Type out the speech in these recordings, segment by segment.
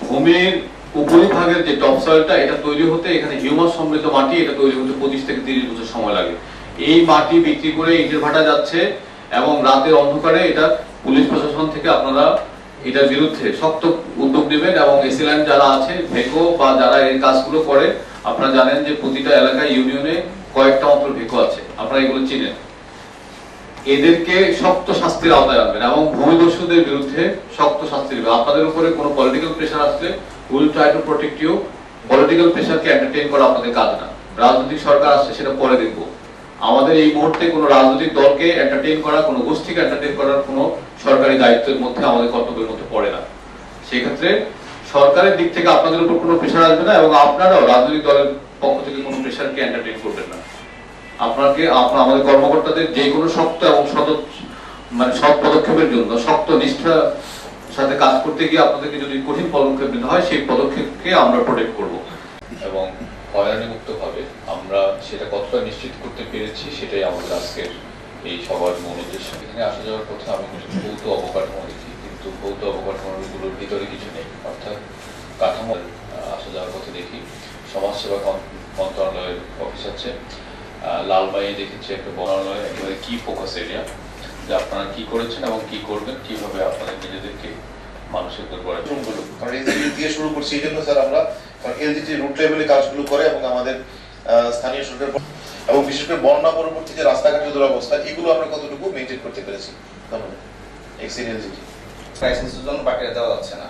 ভূমির উপরিভাগের যে টপ সয়েলটা এটা তৈরি হতে, এখানে হিউমাস সমৃদ্ধ মাটি, এটা তৈরি হতে 25 থেকে 30 বছর সময় লাগে। এই মাটি বিক্রি করে ইটের ভাটা যাচ্ছে এবং রাতের অন্ধকারে এটা পুলিশ প্রশাসন থেকে আপনারা এটার বিরুদ্ধে শক্ত উদ্যোগ নেবেন। এবং এসিল্যান্ড যারা আছে, ভেকো বা যারা এই কাজগুলো করে, আপনারা জানেন যে প্রতিটা এলাকায় ইউনিয়নে কয়েকটা মাত্র ভেকো আছে, আপনারা এগুলো চিনেন। এদেরকে শক্ত শাস্তির আওতায় আনবেন এবং ভূমিদস্যুদের বিরুদ্ধে শক্ত শাস্তি দেবেন। আপনাদের উপরে কোনো পলিটিক্যাল প্রেশার আসলে will try to protect you. Political প্রেশারকে এন্টারটেইন করা আপনাদের কাজ না। রাজনৈতিক সরকার আসছে সেটা পরে দেখব। আমাদের এই মুহূর্তে কোনো রাজনৈতিক দলকে এন্টারটেইন করা, কোনো গোষ্ঠীকে এন্টারটেইন করার কোনো সরকারি দায়িত্বের মধ্যে, আমাদের কর্তব্যের মধ্যে পড়ে না। সেক্ষেত্রে সরকারের দিক থেকে আপনাদের উপর কোনো প্রেশার আসবে না এবং আপনারাও রাজনৈতিক দলের পক্ষ থেকে কোনো প্রেশারকে এন্টারটেইন করবেন না। আমাদের কর্মকর্তাদের যে কোনো শক্ত এবং সৎ পদক্ষেপের জন্য, শক্ত নিষ্ঠার সাথে কাজ করতে গিয়ে আপনাদেরকে যদি কঠিন পদক্ষেপ নিতে হয়, সেই পদক্ষেপকে আমরা প্রোটেক্ট করব এবং হয়রানি মুক্ত ভাবে আমরা সেটা কতটা নিশ্চিত করতে পেরেছি সেটাই আমাদের আজকের এই সবার মূল উদ্দেশ্য। এখানে আসা যাওয়ার পথে আমি ভৌত অবকাঠামো দেখি, কিন্তু ভৌত অবকাঠামোগুলোর ভিতরে কিছু নেই। অর্থাৎ কাঠামো আসা যাওয়ার পথে দেখি সমাজসেবা মন্ত্রণালয়ের অফিস আছে, লালবাইয়ে দেখেছি একটা বনালয়, একেবারে কি ফোকাস এরিয়া, যে আপনারা কি করেছেন এবং কি করবেন, কিভাবে আপনাদের নিজেদেরকে মানুষের গড়ে তুলবেন। কারণ এলজিডি দিয়ে শুরু করছি এই জন্য স্যার আমরা, কারণ এলজিডি রুট লেভেলে কাজগুলো করে এবং আমাদের স্থানীয় সরকার এবং বিশেষ করে বন্যা পরবর্তী যে রাস্তাঘাটের দুরবস্থা, এগুলো আমরা কতটুকু মেনটেন করতে পেরেছি। ধন্যবাদ। এক্সিন এলজিডি ক্রাইসিসের জন্য বাকিটা দেওয়া যাচ্ছে না।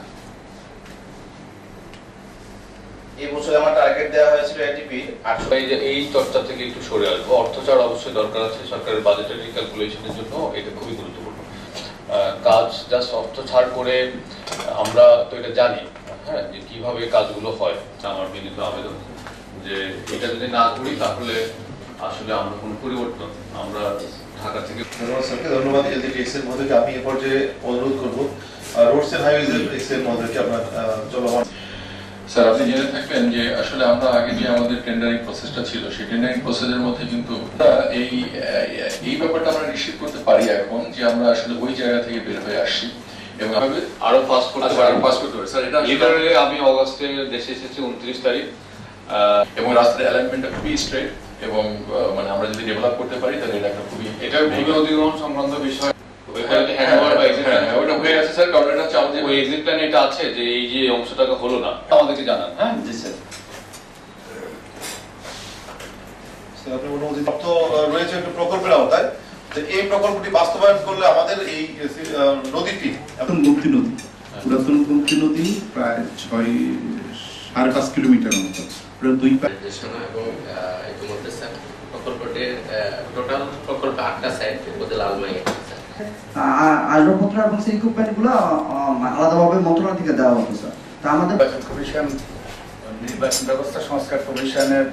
এই বছর আমার টার্গেট দেওয়া হয়েছিল এটিপি 800। এই চর্চা থেকে একটু সরে আসবো। অর্থ ছাড় অবশ্যই দরকার আছে সরকারের বাজেটারি ক্যালকুলেশনের জন্য, এটা খুবই গুরুত্বপূর্ণ কাজ। জাস্ট অর্থ ছাড় করে আমরা তো এটা জানি, হ্যাঁ, যে কিভাবে কাজগুলো হয়। আমার বিনীত আবেদন যে এটা যদি না করি তাহলে আসলে আমরা কোনো পরিবর্তন, আমরা ঢাকা থেকে। ধন্যবাদ স্যারকে, ধন্যবাদ এলজিডি এক্সেল মহোদয়কে। আমি এ পর্যায়ে অনুরোধ করবো রোডস এন্ড হাইওয়েজ এক্সেল মহোদয়কে আপনার চলমান। স্যার, আপনি জেনে থাকবেন যে আসলে আমরা আগে যে আমাদের টেন্ডারিং প্রসেসটা ছিল, সেই টেন্ডারিং প্রসেসের মধ্যে কিন্তু এই ব্যাপারটা আমরা নিশ্চিত করতে পারি এখন যে আমরা আসলে ওই জায়গা থেকে বের হয়ে আসছি এবং আরো ফাস্ট করতে পারি। আরো পাস করতে পারি স্যার। এটা লিটারালি আমি অগাস্টে দেশে এসেছি 29 তারিখ এবং রাস্তার অ্যালাইনমেন্টটা খুবই স্ট্রেট এবং মানে আমরা যদি ডেভেলপ করতে পারি তাহলে এটা একটা খুবই, এটা ভূমি অধিগ্রহণ সংক্রান্ত বিষয়। ওটা হয়ে গেছে স্যার, কারণ এটা হচ্ছে আমাদের ওই এক্সিট প্ল্যান এটা আছে যে এই যে অংশটাকে হলো না, আমাদেরকে জানান। হ্যাঁ, জি স্যার। আপনি মোটামুটি অর্থ রয়েছে একটা প্রকল্পের আওতায়। এই প্রকল্পটি বাস্তবায়ন করলে আমাদের এই নদীটি এখন গুমতি নদী, পুরাতন গুমতি নদী প্রায় 6.5 কিলোমিটার মতো, পুরো 2 নির্দেশনা এবং ইতিমধ্যে স্যার প্রকল্পটির টোটাল প্রকল্পে 8টা সাইট, এর মধ্যে লালমাই আসবাবপত্র এবং সেই ইকুইপমেন্টগুলো আলাদাভাবে মন্ত্রণালয় থেকে দেওয়া হতো স্যার। তা আমাদের নির্বাচন কমিশন, নির্বাচন ব্যবস্থা সংস্কার কমিশনের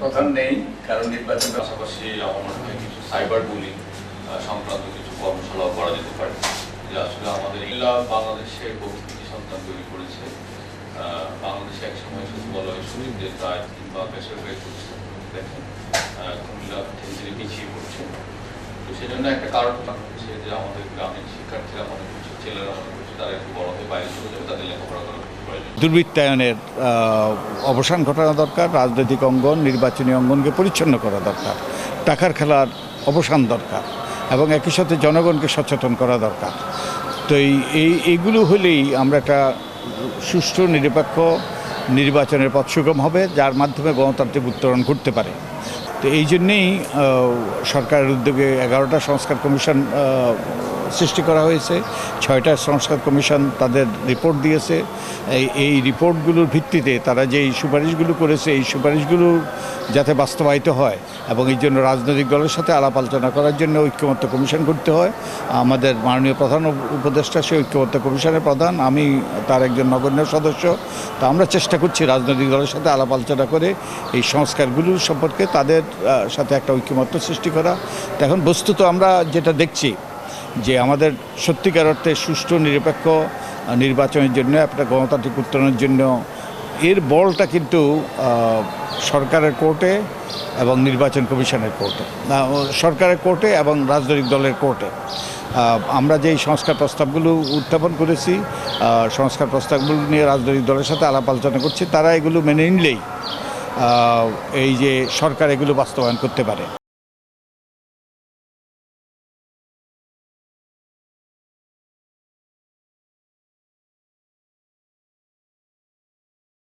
প্রধান নেই, কারণ নির্বাচন পাশাপাশি আমার মনে হয় কিছু সাইবার বুলিং সংক্রান্ত কিছু কর্মশালা করা যেতে পারে, যে আসলে আমাদের বাংলাদেশের বহু কৃতি সন্তান তৈরি করেছে। বাংলাদেশে এক সময় শুধু বলা হয় শহীদদের কাজ কিংবা বেসরকারি প্রতিষ্ঠান দেখেন কুমিল্লা ধীরে পিছিয়ে পড়ছে। তো সেজন্য একটা কারণ হচ্ছে যে আমাদের গ্রামের শিক্ষার্থীরা মনে করছে, ছেলেরা মনে করছে তারা একটু বড় হয়ে বাইরে চলে যাবে, তাদের লেখাপড়া করার প্রয়োজন। দুর্বৃত্তায়নের অবসান ঘটানো দরকার, রাজনৈতিক অঙ্গন, নির্বাচনী অঙ্গনকে পরিচ্ছন্ন করা দরকার, টাকার খেলার অবসান দরকার এবং একই সাথে জনগণকে সচেতন করা দরকার। তো এইগুলো হলেই আমরা একটা সুষ্ঠু নিরপেক্ষ নির্বাচনের পথ সুগম হবে, যার মাধ্যমে গণতান্ত্রিক উত্তরণ ঘটতে পারে। তো এই জন্যেই সরকারের উদ্যোগে 11টা সংস্কার কমিশন সৃষ্টি করা হয়েছে। 6টা সংস্কার কমিশন তাদের রিপোর্ট দিয়েছে। এই রিপোর্টগুলোর ভিত্তিতে তারা যে এই সুপারিশগুলো করেছে, এই সুপারিশগুলো যাতে বাস্তবায়িত হয় এবং এই জন্য রাজনৈতিক দলের সাথে আলাপ আলোচনা করার জন্য ঐক্যমত্য কমিশন করতে হয়। আমাদের মাননীয় প্রধান উপদেষ্টা সে ঐক্যমত্য কমিশনের প্রধান, আমি তার একজন নগণ্য সদস্য। তো আমরা চেষ্টা করছি রাজনৈতিক দলের সাথে আলাপ আলোচনা করে এই সংস্কারগুলো সম্পর্কে তাদের সাথে একটা ঐক্যমত্য সৃষ্টি করা। তো এখন বস্তুত আমরা যেটা দেখছি যে আমাদের সত্যিকার অর্থে সুষ্ঠু নিরপেক্ষ নির্বাচনের জন্য, একটা গণতান্ত্রিক উত্তরণের জন্য এর বলটা কিন্তু সরকারের কোর্টে এবং নির্বাচন কমিশনের কোর্টে, সরকারের কোর্টে এবং রাজনৈতিক দলের কোর্টে। আমরা যেই সংস্কার প্রস্তাবগুলো উত্থাপন করেছি, সংস্কার প্রস্তাবগুলো নিয়ে রাজনৈতিক দলের সাথে আলাপ আলোচনা করছি, তারা এগুলো মেনে নিলেই এই যে সরকার এগুলো বাস্তবায়ন করতে পারে।